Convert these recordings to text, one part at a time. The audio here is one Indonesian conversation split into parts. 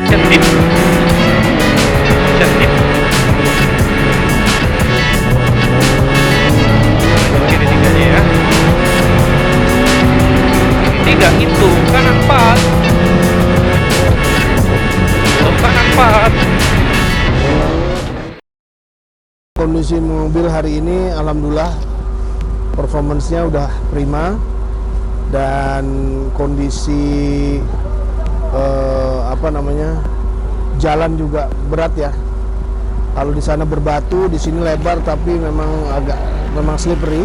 Cantik. Cantik. Kiri tiganya ya. Kiri tiga itu kanan 4. Kanan 4. Kondisi mobil hari ini alhamdulillah performance-nya udah prima dan kondisi jalan juga berat ya. Kalau di sana berbatu, di sini lebar tapi memang slippery.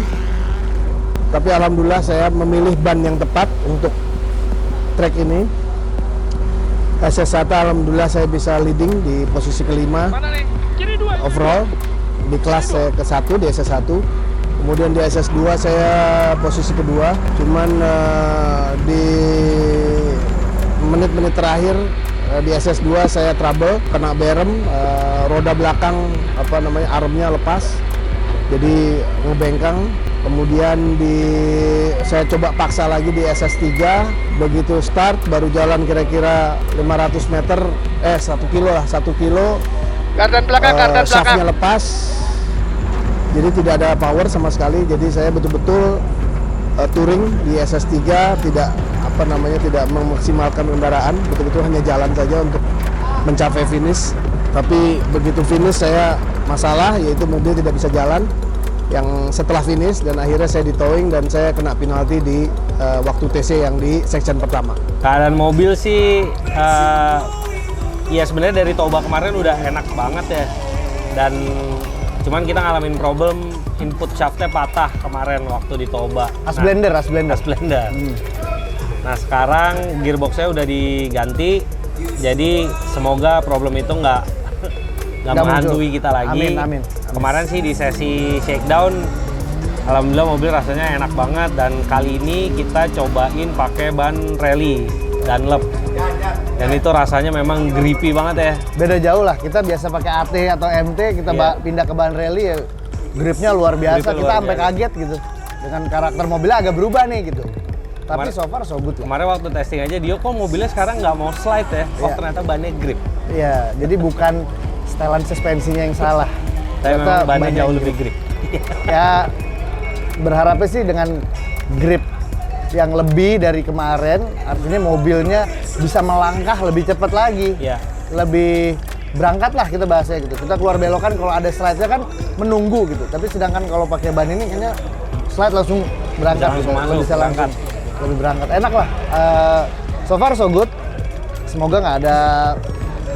Tapi alhamdulillah saya memilih ban yang tepat untuk trek ini. SS1 alhamdulillah saya bisa leading di posisi kelima overall. Di kelas saya ke-1 di SS1, kemudian di SS2 saya posisi kedua. Cuman di menit-menit terakhir di SS2 saya trouble, kena berem, roda belakang armnya lepas, jadi ngebengkang. Kemudian saya coba paksa lagi di SS3, begitu start baru jalan kira-kira 500 meter, 1 kilo lah, 1 kilo. Kardan belakang, kardan belakang. Shaftnya lepas, jadi tidak ada power sama sekali. Jadi saya betul-betul touring di SS3, tidak memaksimalkan kendaraan, betul-betul hanya jalan saja untuk mencapai finish. Tapi begitu finish saya masalah, yaitu mobil tidak bisa jalan yang setelah finish, dan akhirnya saya di towing dan saya kena penalti di waktu TC yang di section pertama. Keadaan mobil sih ya sebenarnya dari Toba kemarin udah enak banget ya, dan cuman kita ngalamin problem input shaftnya patah kemarin waktu di Toba. As blender. Nah sekarang gearboxnya udah diganti, jadi semoga problem itu nggak menghantui kita lagi. Amin. Kemarin sih di sesi shakedown, alhamdulillah mobil rasanya enak banget, dan kali ini kita cobain pakai ban rally Dunlop. Dan itu rasanya memang grippy banget ya. Beda jauh lah, kita biasa pakai AT atau MT, kita pindah ke ban rally ya, gripnya luar biasa. Kita sampai kaget gitu dengan karakter mobilnya agak berubah nih gitu. Tapi so far so good lah. Kemarin waktu testing aja Dio, kok mobilnya sekarang nggak mau slide ya? Oh ternyata bannya grip. Iya, jadi bukan setelan suspensinya yang salah. Tapi memang bannya jauh lebih grip. Ya berharapnya sih dengan grip yang lebih dari kemarin, artinya mobilnya bisa melangkah lebih cepat lagi. Iya. Lebih berangkat lah kita bahasanya gitu. Kita keluar belokan kalau ada slide-nya kan menunggu gitu. Tapi sedangkan kalau pakai ban ini kayaknya slide langsung berangkat gitu. Masuk, bisa langsung lebih berangkat. Enak lah. So far so good. Semoga nggak ada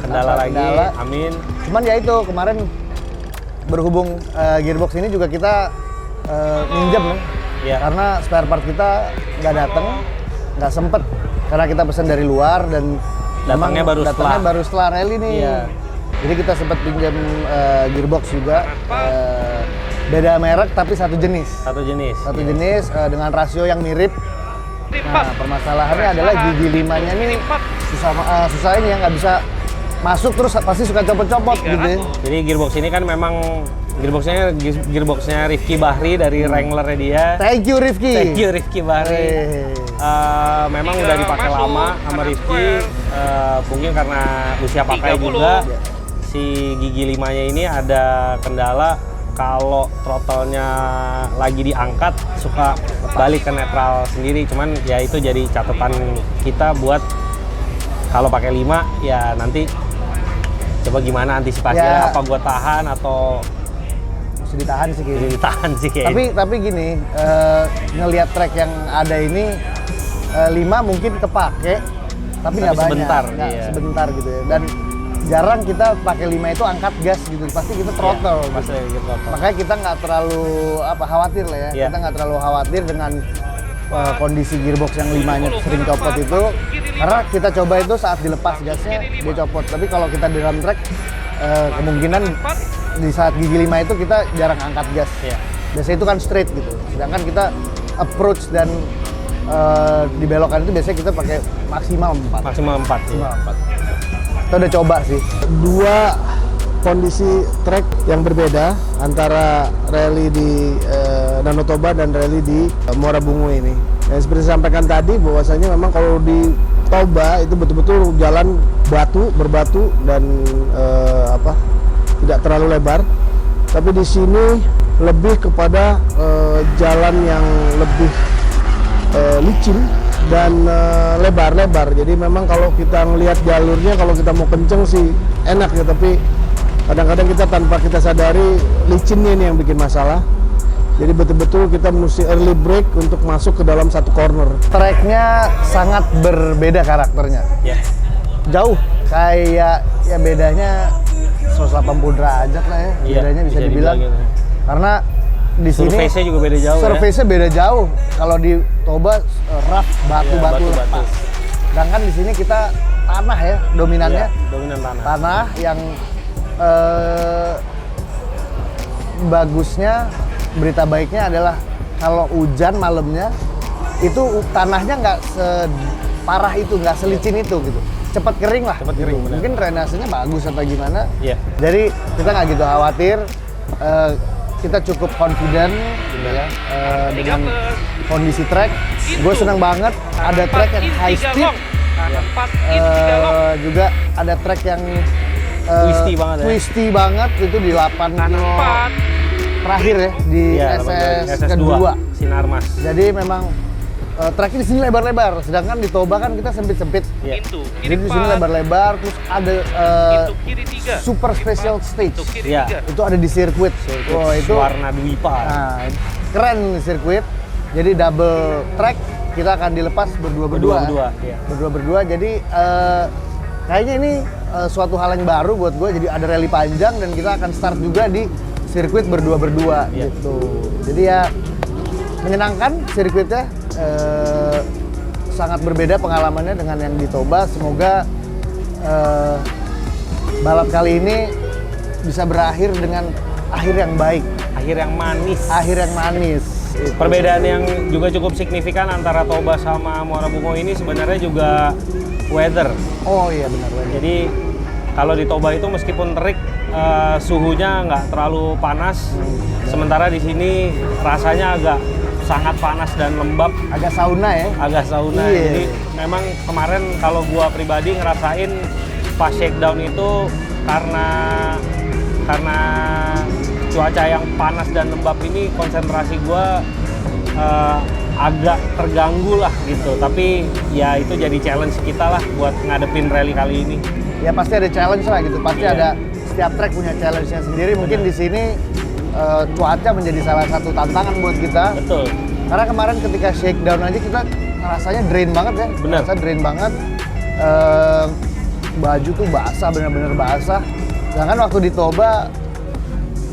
kendala lagi. Amin. Cuman ya itu kemarin berhubung gearbox ini juga kita minjem nih. Ya. Karena spare part kita nggak datang, nggak sempet karena kita pesan dari luar dan datangnya baru setelah rally nih. Iya. Jadi kita sempat pinjam gearbox juga, beda merek tapi satu jenis. Satu jenis dengan rasio yang mirip. Nah permasalahannya adalah gigi 5-nya nih susah ini ya, nggak bisa masuk, terus pasti suka copot-copot gitu ya. Jadi gearbox ini kan memang gearboxnya Rifki Bahri dari Wrangler-nya dia. Thank you Rifki Bahri. Memang udah dipakai lama sama Rifki, mungkin karena usia pakai juga. Si gigi 5-nya ini ada kendala, kalau throttle-nya lagi diangkat suka balik ke netral sendiri. Cuman ya itu jadi catatan kita buat kalau pakai 5 ya nanti coba gimana antisipasinya, apa gua tahan atau ditahan sih kayaknya. Tapi gini, ngelihat track yang ada ini 5 mungkin kepake, tapi nggak banyak, sebentar gitu ya. Dan jarang kita pakai 5 itu angkat gas gitu, pasti kita throttle. Gitu. Makanya kita nggak terlalu khawatir lah ya. Kita nggak terlalu khawatir dengan kondisi gearbox yang 5-nya sering copot itu, karena kita coba itu saat dilepas gasnya dia copot. Tapi kalau kita di dalam track kemungkinan di saat gigi 5 itu kita jarang angkat gas. Biasanya itu kan straight gitu. Sedangkan kita approach dan di belokan itu biasanya kita pakai maksimal 4. Maksimal 4. Kita udah coba sih. Dua kondisi track yang berbeda antara rally di Danau Toba dan rally di Muara Bungu ini. Dan seperti saya sampaikan tadi bahwasanya memang kalau di Toba itu betul-betul jalan berbatu dan tidak terlalu lebar. Tapi di sini lebih kepada jalan yang lebih licin dan lebar-lebar. Jadi memang kalau kita ngelihat jalurnya, kalau kita mau kenceng sih enak ya, tapi kadang-kadang kita tanpa kita sadari licinnya ini yang bikin masalah. Jadi betul-betul kita mesti early break untuk masuk ke dalam satu corner. Tracknya sangat berbeda karakternya. Ya. Jauh, kayak ya bedanya 180 derajat lah ya. Iya, Bedanya bisa dibilang. gitu. Karena di sini Surface-nya juga beda jauh. surface-nya beda jauh. Kalau di Toba rough, batu-batu Iya, lepas. Sedangkan di sini kita tanah ya dominannya. Iya, dominan tanah. Tanah yang bagusnya, berita baiknya adalah kalau hujan malamnya itu tanahnya nggak separah itu, nggak selicin itu gitu. Cepat kering lah. Cepat kering, benar. Mungkin drainasenya bagus atau gimana. Iya. Jadi kita nggak gitu khawatir. Kita cukup confident gitu ya, dengan kondisi track. Gue seneng banget ada track yang high speed. Kanan 4 in 3 long. Juga ada track yang Twisty banget ya. banget itu di 8 Kanan kilo 4. terakhir ya di Iya, SS SS2 kedua. Sinarmas. Jadi memang tracknya di sini lebar-lebar, sedangkan di Toba kan kita sempit-sempit. Iya. Pintu Jadi kiri di sini 4. lebar-lebar, terus ada Pintu kiri 3. super special stage. Pintu kiri Iya. 3. Itu ada di sirkuit. Oh, itu warna Dwipa. nah, keren sirkuit. Jadi double track, kita akan dilepas berdua-berdua. Berdua, iya. Berdua-berdua. Jadi kayaknya ini suatu hal yang baru buat gue. Jadi ada rally panjang dan kita akan start juga di sirkuit berdua-berdua Iya. gitu. Jadi ya menyenangkan sirkuitnya. Sangat berbeda pengalamannya dengan yang di Toba. Semoga balap kali ini bisa berakhir dengan akhir yang baik, Akhir yang manis. akhir yang manis. Itu. Perbedaan yang juga cukup signifikan antara Toba sama Muara Bungo ini sebenarnya juga weather. Oh iya benar. Jadi kalau di Toba itu meskipun terik, suhunya nggak terlalu panas. Sementara di sini rasanya agak sangat panas dan lembab, Agak sauna ya. agak sauna. Iya. Jadi memang kemarin kalau gua pribadi ngerasain pas shakedown itu karena cuaca yang panas dan lembab ini konsentrasi gua agak terganggu lah gitu. Tapi ya itu jadi challenge kita lah buat ngadepin rally kali ini. Ya pasti ada challenge lah gitu. Pasti Iya. ada, setiap track punya challenge-nya sendiri. Mungkin di sini cuaca menjadi salah satu tantangan buat kita. Betul. Karena kemarin ketika shakedown aja kita rasanya drain banget ya. Bener. Rasa drain banget. Baju tuh basah, bener-bener basah. Sedangkan waktu di Toba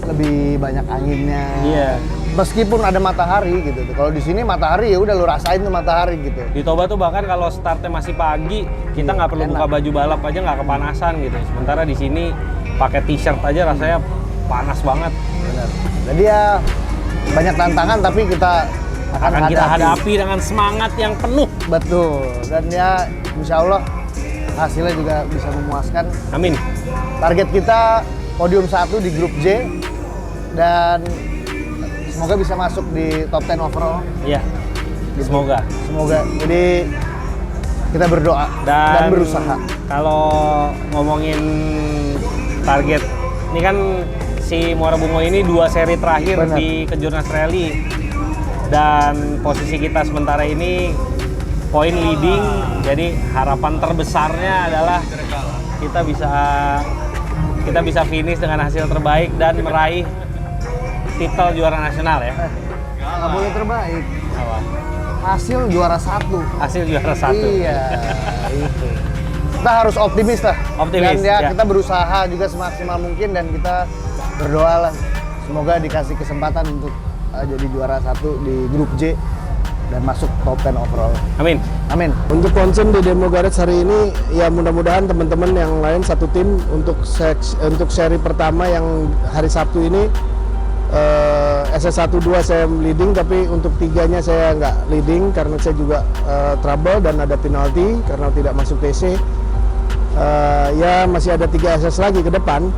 lebih banyak anginnya. Iya. Meskipun ada matahari gitu. Kalau di sini matahari ya udah lu rasain tuh matahari gitu. Di Toba tuh bahkan kalau startnya masih pagi, kita nggak perlu Enak. buka baju balap aja nggak kepanasan gitu. Sementara di sini pakai t-shirt aja rasanya panas banget. Bener. Jadi ya banyak tantangan tapi kita Akan kita hadapi dengan semangat yang penuh. Betul. Dan ya insya Allah hasilnya juga bisa memuaskan. Amin. Target kita podium 1 di grup J dan semoga bisa masuk di top 10 overall. Ya. Semoga. Semoga. Jadi kita berdoa dan berusaha. Kalau ngomongin target, ini kan si Muara Bungo ini 2 seri terakhir Benar. di Kejurnas Rally. Dan posisi kita sementara ini poin leading, jadi harapan terbesarnya adalah kita bisa finish dengan hasil terbaik dan meraih titel juara nasional ya. Nggak boleh terbaik. Apa? Hasil juara 1. Hasil juara 1. Iya, itu. Kita harus optimis lah. Optimis, Dan ya, ya. kita berusaha juga semaksimal mungkin dan kita berdoa lah. Semoga dikasih kesempatan untuk jadi juara 1 di grup J dan masuk top 10 overall. Amin. Amin. Untuk concern di Demo Garage hari ini, ya mudah-mudahan teman-teman yang lain satu tim untuk seri pertama yang hari Sabtu ini SS1-2 saya leading, tapi untuk 3-nya saya nggak leading karena saya juga trouble dan ada penalti karena tidak masuk TC. Ya masih ada 3 SS lagi ke depan,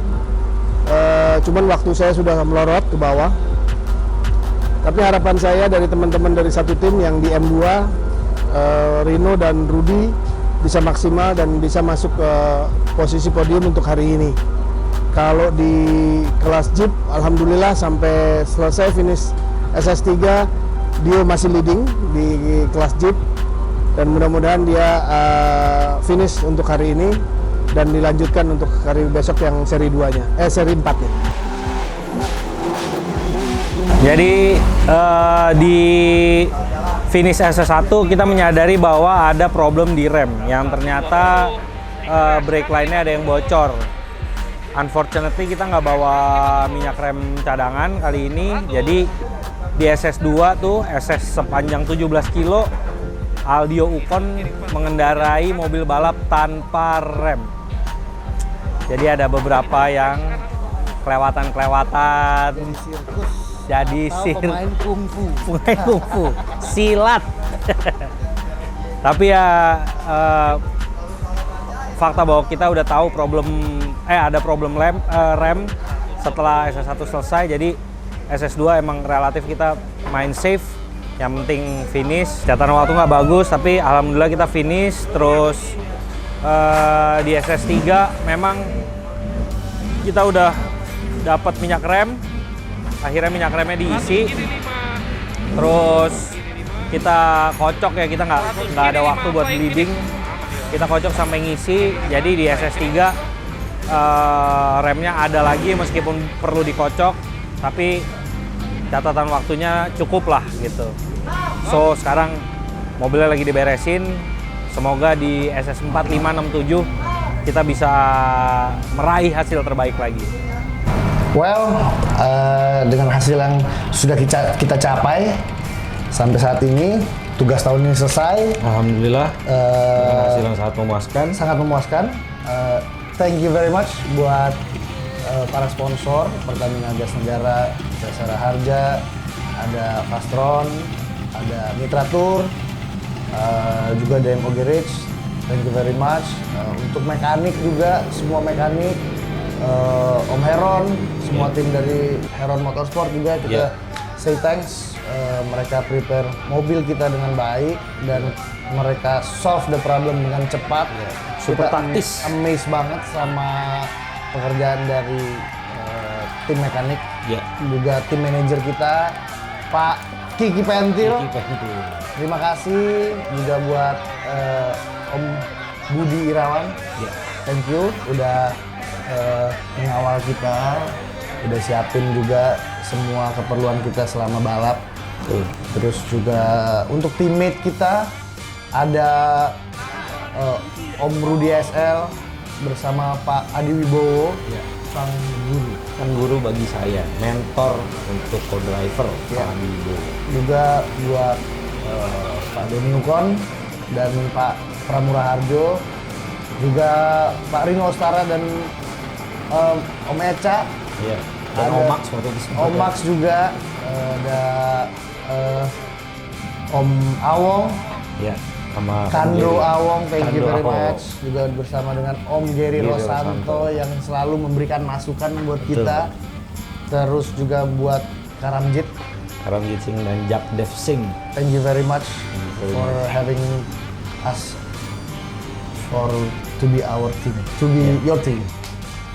cuman waktu saya sudah melorot ke bawah. Tapi harapan saya dari teman-teman dari satu tim yang di M2, Rino dan Rudy bisa maksimal dan bisa masuk ke posisi podium untuk hari ini. Kalau di kelas Jeep, alhamdulillah sampai selesai finish SS3, dia masih leading di kelas Jeep dan mudah-mudahan dia finish untuk hari ini dan dilanjutkan untuk hari besok yang seri 2-nya, seri 4-nya. Jadi di finish SS1 kita menyadari bahwa ada problem di rem yang ternyata brake line-nya ada yang bocor. Unfortunately kita nggak bawa minyak rem cadangan kali ini, jadi di SS2 tuh SS sepanjang 17 kilo Aldio Ukon mengendarai mobil balap tanpa rem. Jadi ada beberapa yang kelewatan-kelewatan. Jadi pemain kungfu. Pemain kungfu, silat. Tapi ya fakta bahwa kita udah tahu ada problem rem setelah SS1 selesai. Jadi SS2 emang relatif kita main safe. Yang penting finish. Catatan waktu nggak bagus, tapi alhamdulillah kita finish. Terus di SS3 memang kita udah dapat minyak rem. Akhirnya minyak remnya diisi, terus kita kocok ya, kita nggak ada waktu buat bleeding, kita kocok sampai ngisi. Jadi di SS3 remnya ada lagi meskipun perlu dikocok, tapi catatan waktunya cukup lah gitu. So sekarang mobilnya lagi diberesin, semoga di SS4, 5, 6, 7 kita bisa meraih hasil terbaik lagi. Well, dengan hasil yang sudah kita capai sampai saat ini, tugas tahun ini selesai. Alhamdulillah, hasil yang sangat memuaskan. Sangat memuaskan. Thank you very much buat para sponsor, Pertamina Gas Negara, Jasara Harja, ada Fastron, ada Mitra Tour, juga DMO Garage. Thank you very much. Untuk mekanik juga, semua mekanik. Om Heron, semua tim dari Heron Motorsport juga kita say thanks. Mereka prepare mobil kita dengan baik dan mereka solve the problem dengan cepat. Super Kita taktis. amazed banget sama pekerjaan dari tim mekanik, juga tim manajer kita Pak Kiki Pentil. Terima kasih juga buat Om Budi Irawan. Thank you udah mengawal kita, udah siapin juga semua keperluan kita selama balap. Terus juga untuk teammate kita ada Om Rudi SL bersama Pak Adi Wibowo, sang guru Bagi saya, mentor untuk co-driver Pak Adi Wibowo. juga buat Pak Doni Ukon dan Pak Pramura Harjo, juga Pak Rino Ostara dan Om Eca, dan ada Om Max waktu itu. Om Max juga, ada Om Awong, sama Kando Awong, thank you Kando very Awong. much, juga bersama dengan Om Gary Rosanto yang selalu memberikan masukan buat kita. Terus juga buat Karamjit, Singh dan Jack Dev Singh. thank you very much for having us, for to be our team, to be your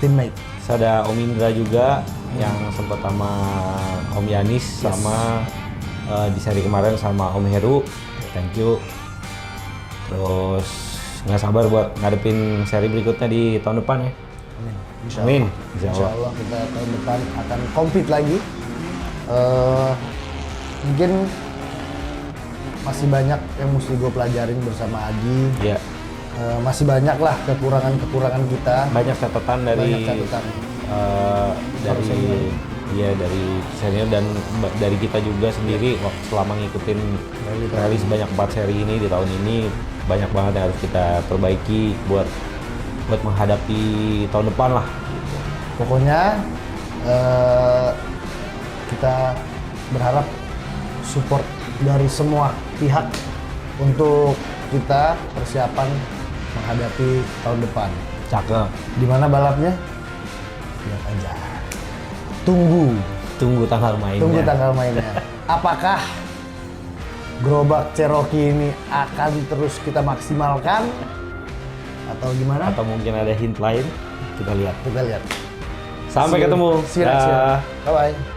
teammate. Terus ada Om Indra juga yang sempat sama Om Yanis, sama di seri kemarin sama Om Heru. Thank you. Terus nggak sabar buat ngadepin seri berikutnya di tahun depan ya. Amin. Insya Allah kita tahun depan akan compete lagi. Mungkin masih banyak yang mesti gue pelajarin bersama Adi. Iya. Masih banyak lah kekurangan kita. Banyak catatan dari Banyak catatan. dari senior dan dari kita juga sendiri selama ngikutin rally sebanyak 4 seri ini di tahun ini, banyak banget yang harus kita perbaiki buat menghadapi tahun depan lah. Pokoknya kita berharap support dari semua pihak untuk kita persiapan menghadapi tahun depan. Cakep. Di mana balapnya? Lihat aja. Tunggu Tunggu tanggal mainnya. tanggal mainnya. apakah gerobak Cherokee ini akan terus kita maksimalkan atau gimana? Atau mungkin ada hint lain? Kita lihat. Kita lihat. Sampai ketemu. See you next year. Bye-bye.